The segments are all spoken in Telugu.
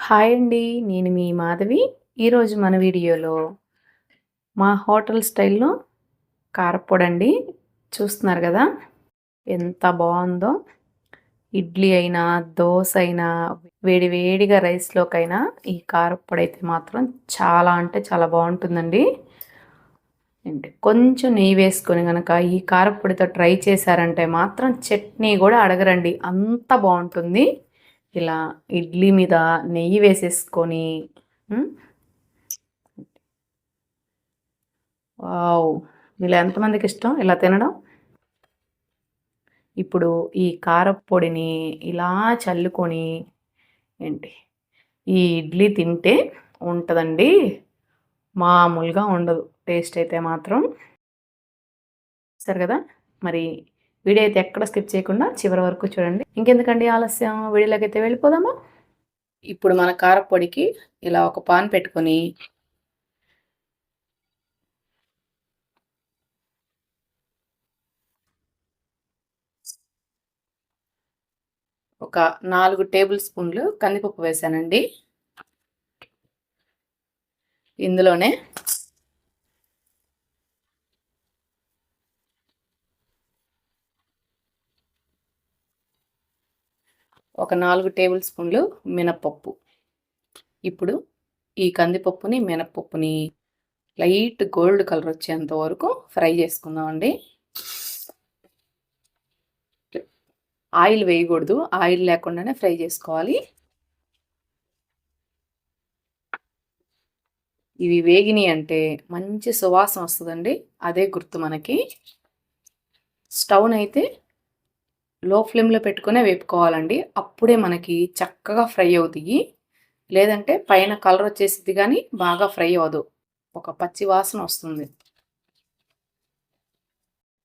హాయ్ అండి. నేను మీ మాధవి. ఈరోజు మన వీడియోలో మా హోటల్ స్టైల్‌లో కారప్పొడండి. చూస్తున్నారు గదా! ఎంత బావుందో. ఇడ్లీ అయినా, దోస అయినా, వేడి వేడిగా రైస్‌లోకైనా ఈ కారప్పొడైతే మాత్రం చాలా అంటే చాలా బావుంటుందండి. కొంచెం నెయ్యి వేసుకొని గనక ఈ కారప్పొడితో ట్రై చేశారంటే మాత్రం చట్నీ గూడా అడగరండి. అంత బావుంటుంది. ఇలా ఇడ్లీ మీద నెయ్యి వేసేసుకొని హ్మ్. వావ్! ఇలా ఎంతమందికిష్టం ఇలా తినడం? ఇప్పుడు ఈ కారప్పొడిని ఇలా చల్లుకొని ఏంటి ఈ ఇడ్లీ తింటే ఉంటదండి. మామూలుగా ఉండదు. టేస్ట్ అయితే మాత్రం. చూసారు గదా! మరి వీడియో అయితే ఎక్కడ స్కిప్ చేయకుండా చివరి వరకు చూడండి. ఇంకెందుకండి ఆలస్యం వీడియోలోకైతే వెళ్ళిపోదామా? ఇప్పుడు మన కారప్పొడికి ఇలా ఒక పాన్ పెట్టుకొని ఒక 4 టేబుల్ స్పూన్లు కందిపప్పు వేసానండి. ఇందులోనే ఒక 4 టేబుల్ స్పూన్లు మినపప్పు. ఇప్పుడు ఈ కందిపప్పుని, మినపప్పుని లైట్ గోల్డ్ కలర్ వచ్చేంత వరకు ఫ్రై చేసుకుందామండి. ఆయిల్ వేయకూడదు. ఆయిల్ లేకుండానే ఫ్రై చేసుకోవాలి. ఇవి వేగినాయి అంటే మంచి సువాసన వస్తుందండి. అదే గుర్తు మనకి. స్టవ్‌నైతే లో ఫ్లేమ్‌లో పెట్టుకునే వేపుకోవాలండి. అప్పుడే మనకి చక్కగా ఫ్రై అవుతాయి. లేదంటే పైన కలర్ వచ్చేసిద్ది కానీ బాగా ఫ్రై అవ్వదు. ఒక పచ్చి వాసన వస్తుంది.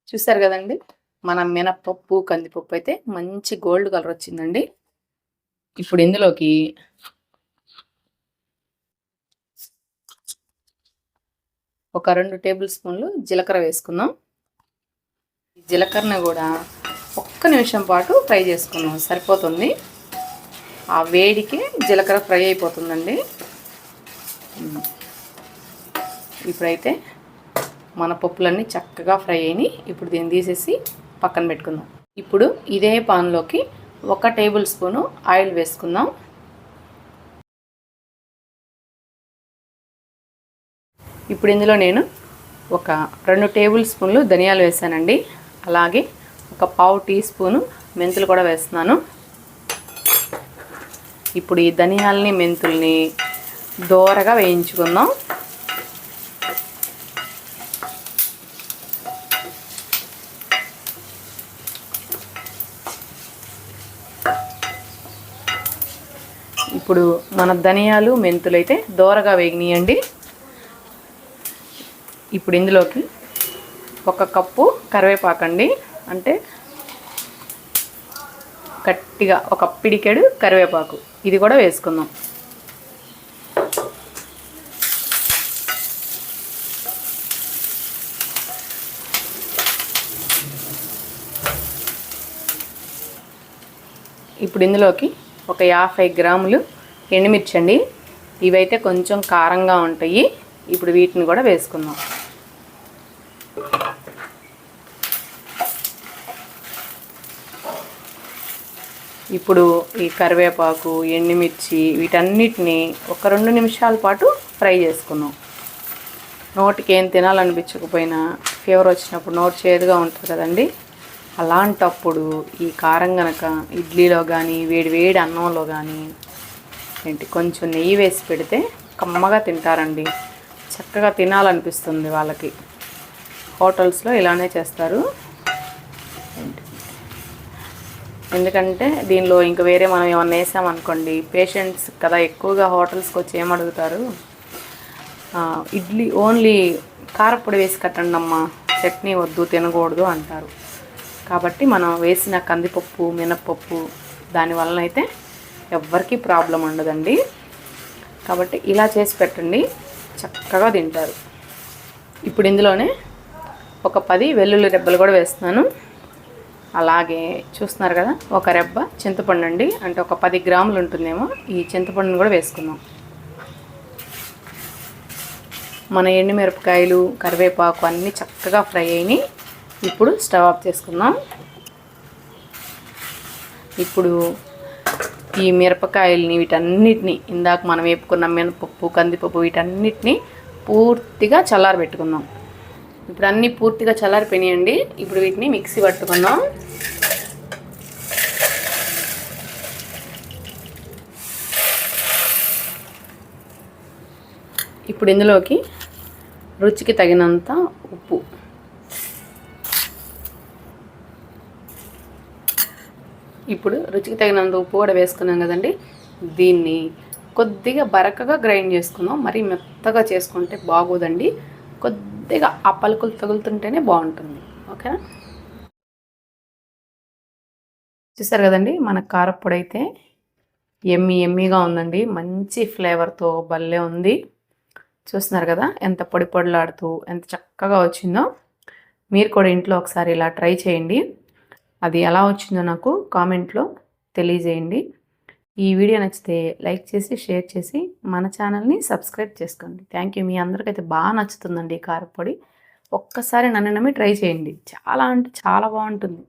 చూసారు కదండి! మన మినపప్పు, కందిపప్పు అయితే మంచి గోల్డ్ కలర్ వచ్చిందండి. ఇప్పుడు ఇందులోకి ఒక 2 టేబుల్ స్పూన్లు జీలకర్ర వేసుకుందాం. జీలకర్రని కూడా ఒక్క నిమిషం పాటు ఫ్రై చేసుకుందాం. సరిపోతుంది. ఆ వేడికి జీలకర్ర ఫ్రై అయిపోతుందండి. ఇప్పుడైతే మన పప్పులన్నీ చక్కగా ఫ్రై అయినాయి. ఇప్పుడు దీన్ని తీసేసి పక్కన పెట్టుకుందాం. ఇప్పుడు ఇదే పాన్లోకి 1 టేబుల్ స్పూను ఆయిల్ వేసుకుందాం. ఇప్పుడు ఇందులో నేను ఒక 2 టేబుల్ స్పూన్లు ధనియాలు వేసానండి. అలాగే ఒక పావు టీ స్పూను మెంతులు కూడా వేస్తున్నాను. ఇప్పుడు ఈ ధనియాలని, మెంతుల్ని దోరగా వేయించుకుందాం. ఇప్పుడు మన ధనియాలు, మెంతులు అయితే దోరగా వేగినాయండి. ఇప్పుడు ఇందులోకి 1 కప్పు కరివేపాకండి. అంటే గట్టిగా ఒక పిడికెడు కరివేపాకు. ఇది కూడా వేసుకుందాం. ఇప్పుడు ఇందులోకి ఒక 50 గ్రాములు ఎండుమిర్చి అండి. ఇవైతే కొంచెం కారంగా ఉంటాయి. ఇప్పుడు వీటిని కూడా వేసుకుందాం. ఇప్పుడు ఈ కరివేపాకు, ఎండుమిర్చి వీటన్నిటిని ఒక 2 నిమిషాల పాటు ఫ్రై చేసుకుందాం. నోటికి ఏం తినాలనిపించకపోయినా ఫీవర్ వచ్చినప్పుడు నోటి చేదుగా ఉంటుంది కదండి. అలాంటప్పుడు ఈ కారం గనక ఇడ్లీలో కానీ వేడి వేడి అన్నంలో కానీ కొంచెం నెయ్యి వేసి పెడితే కమ్మగా తింటారండి. చక్కగా తినాలనిపిస్తుంది వాళ్ళకి. హోటల్స్లో ఇలానే చేస్తారు. ఎందుకంటే దీనిలో ఇంకా వేరే మనం ఏమన్నా వేసామనుకోండి, పేషెంట్స్ కదా ఎక్కువగా హోటల్స్కి వచ్చి ఏమడుగుతారు, ఇడ్లీ ఓన్లీ కారప్పొడి వేసి కట్టండి అమ్మా, చట్నీ వద్దు, తినకూడదు అంటారు. కాబట్టి మనం వేసిన కందిపప్పు, మినప్పప్పు దానివల్ల అయితే ఎవ్వరికీ ప్రాబ్లం ఉండదండి. కాబట్టి ఇలా చేసి పెట్టండి, చక్కగా తింటారు. ఇప్పుడు ఇందులోనే ఒక 10 వెల్లుల్లి రెబ్బలు కూడా వేస్తున్నాను. అలాగే చూస్తున్నారు కదా, ఒక రెబ్బ చింతపండు అండి, అంటే ఒక 10 గ్రాములు ఉంటుందేమో. ఈ చింతపండుని కూడా వేసుకుందాం. మన ఎండుమిరపకాయలు, కరివేపాకు అన్నీ చక్కగా ఫ్రై అయినాయి. ఇప్పుడు స్టవ్ ఆఫ్ చేసుకుందాం. ఇప్పుడు ఈ మిరపకాయలని వీటన్నిటిని, ఇందాక మనం వేపుకున్న మినపప్పు, కందిపప్పు, వీటన్నిటిని పూర్తిగా చల్లారబెట్టుకుందాం. ఇప్పుడు అన్నీ పూర్తిగా చల్లారిపోయినాయండి. ఇప్పుడు వీటిని మిక్సీ పట్టుకుందాం. ఇప్పుడు ఇందులోకి రుచికి తగినంత ఉప్పు, ఇప్పుడు రుచికి తగినంత ఉప్పు కూడా వేసుకున్నాం కదండి. దీన్ని కొద్దిగా బరకగా గ్రైండ్ చేసుకుందాం. మరీ మెత్తగా చేసుకుంటే బాగోదండి. కొద్దిగా ఆ పలుకులు తగులుతుంటేనే బాగుంటుంది. ఓకేనా? చూసారు కదండి, మన కారప్పొడి అయితే ఎమ్మీగా ఉందండి. మంచి ఫ్లేవర్తో భలే ఉంది. చూస్తున్నారు కదా ఎంత పొడి పొడిలాడుతూ ఎంత చక్కగా వచ్చిందో. మీరు కూడా ఇంట్లో ఒకసారి ఇలా ట్రై చేయండి. అది ఎలా వచ్చిందో నాకు కామెంట్లో తెలియజేయండి. ఈ వీడియో నచ్చితే లైక్ చేసి, షేర్ చేసి మన ఛానల్ని సబ్స్క్రైబ్ చేసుకోండి. Thank you. మీ అందరికైతే బాగా నచ్చుతుందండి ఈ కారప్పొడి. ఒక్కసారి నన్ను నమ్మి ట్రై చేయండి. చాలా అంటే చాలా బాగుంటుంది.